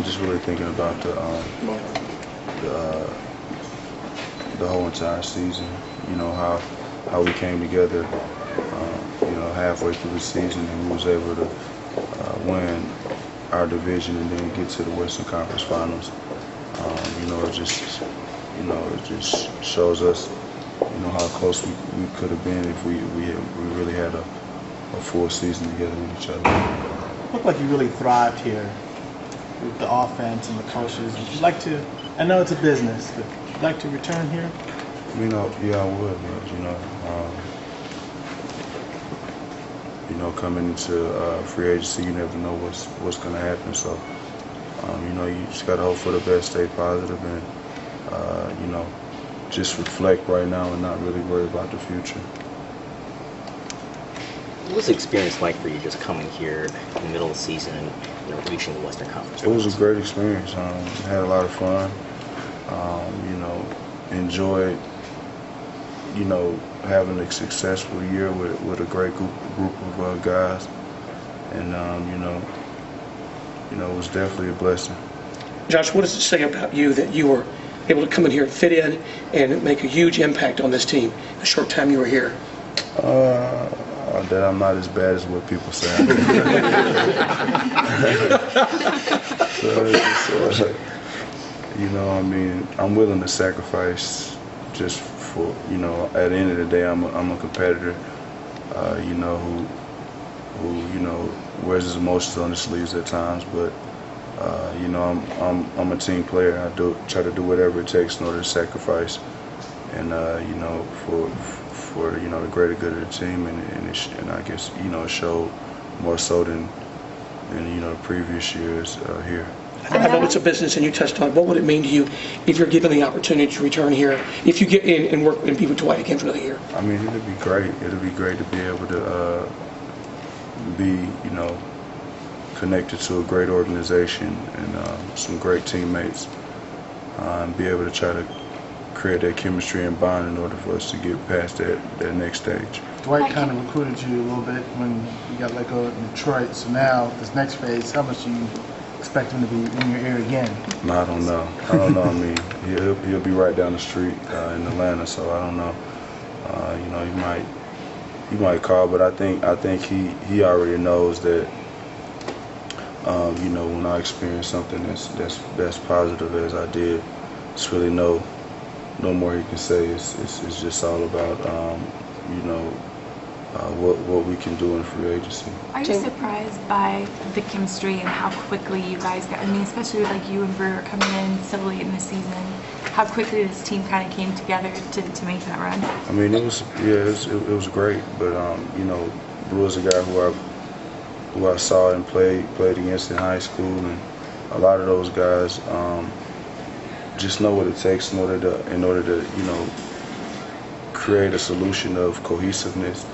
Just really thinking about the whole entire season. You know how we came together. You know, halfway through the season, and we was able to win our division and then get to the Western Conference Finals. You know, it just shows us, you know, how close we could have been if we really had a full season together with each other. It looked like you really thrived here with the offense and the coaches. Would you like to? I know it's a business, but would you like to return here? You know, yeah, I would. But, you know, coming into free agency, you never know what's going to happen. So, you know, you just got to hope for the best, stay positive, and you know, just reflect right now and not really worry about the future. What was the experience like for you just coming here in the middle of the season and, you know, reaching the Western Conference? It was a great experience. Had a lot of fun. You know, enjoyed, you know, having a successful year with a great group of guys, and you know, it was definitely a blessing. Josh, what does it say about you that you were able to come in here and fit in and make a huge impact on this team in the short time you were here? That I'm not as bad as what people say. So, you know, I mean, I'm willing to sacrifice just for, you know, at the end of the day, I'm a competitor, you know, who you know, wears his emotions on his sleeves at times, but you know, I'm a team player. I try to do whatever it takes in order to sacrifice, and you know, for you know, the greater good of the team, and I guess, you know, it showed more so than you know, the previous years here. I know it's a business, and you touched on it. What would it mean to you if you're given the opportunity to return here, if you get in and work and be with Dwight again for another year? I mean, it'd be great. It'd be great to be able to be, you know, connected to a great organization and some great teammates, and be able to try to create that chemistry and bond in order for us to get past that next stage. Dwight kind of recruited you a little bit when you got let go in Detroit. So now, this next phase, how much do you expect him to be in your ear again? No, I don't know. I mean, he'll be right down the street in Atlanta, so I don't know. You know, he might call, but I think he already knows that. You know, when I experience something that's positive as I did, it's really no more he can say. It's just all about you know, what we can do in free agency. Are you surprised by the chemistry and how quickly you guys got? I mean, especially with like you and Brewer coming in so late in the season, how quickly this team kind of came together to make that run. I mean, it was was great, but you know, Brewer's a guy who I saw and played against in high school, and a lot of those guys just know what it takes in order to you know, create a solution of cohesiveness,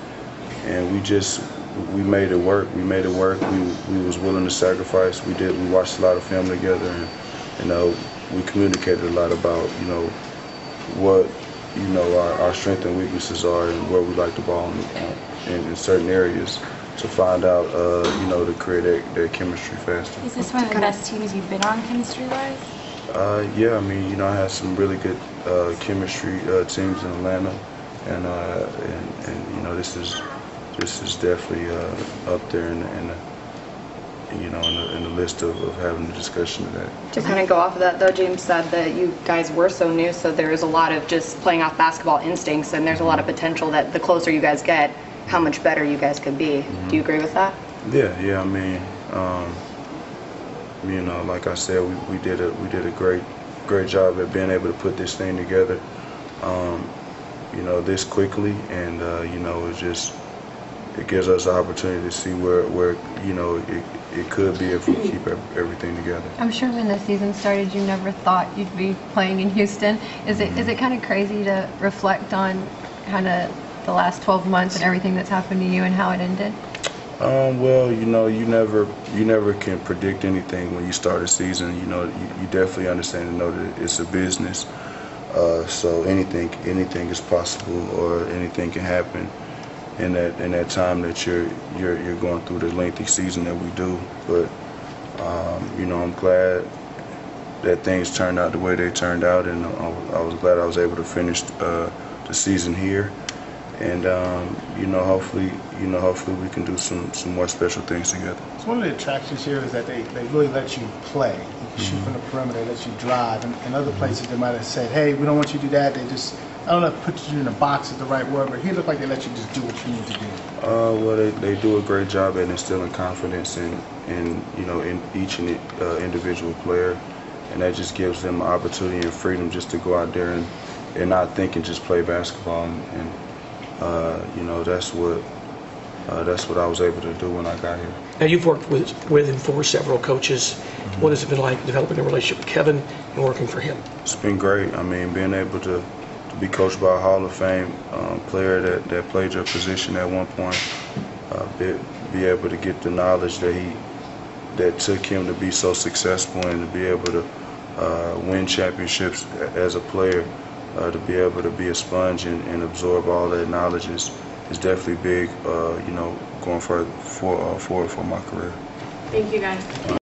and we made it work. We was willing to sacrifice. We watched a lot of film together, and you know, we communicated a lot about, you know, what, you know, our strengths and weaknesses are and where we like the ball in certain areas, to find out, you know, to create that chemistry faster. Is this one of the best teams you've been on chemistry-wise? Yeah, I mean, you know, I had some really good chemistry teams in Atlanta, and you know, this is definitely up there in the you know, in the list of having a discussion of that. To kind of go off of that, though, James said that you guys were so new, so there is a lot of just playing off basketball instincts, and there's a lot of potential that the closer you guys get, how much better you guys could be. Do you agree with that? Yeah. I mean, you know, like I said, we did a great job at being able to put this thing together, you know, this quickly, and you know, it gives us the opportunity to see where you know, it could be if we keep everything together. I'm sure when the season started, you never thought you'd be playing in Houston. Is it kind of crazy to reflect on kind of the last 12 months and everything that's happened to you and how it ended? Well, you know, you never can predict anything when you start a season. You know, you definitely understand and know that it's a business. So anything is possible, or anything can happen in that time that you're going through the lengthy season that we do. But You know, I'm glad that things turned out the way they turned out, and I was glad I was able to finish the season here. And you know, hopefully we can do some more special things together. So one of the attractions here is that they really let you play. You can shoot from the perimeter, let you drive. And other places they might have said, hey, we don't want you to do that. They just, I don't know if put you in a box is the right word, but here it looked like they let you just do what you need to do. Well, they do a great job at instilling confidence in you know, in each individual player, and that just gives them an opportunity and freedom just to go out there and not think and just play basketball. And you know, that's what I was able to do when I got here. Now, you've worked with and for several coaches. What has it been like developing a relationship with Kevin and working for him? It's been great. I mean, being able to be coached by a Hall of Fame player that played your position at one point, be able to get the knowledge that took him to be so successful and to be able to win championships as a player, to be able to be a sponge and absorb all that knowledge is definitely big, you know, going forward for my career. Thank you guys.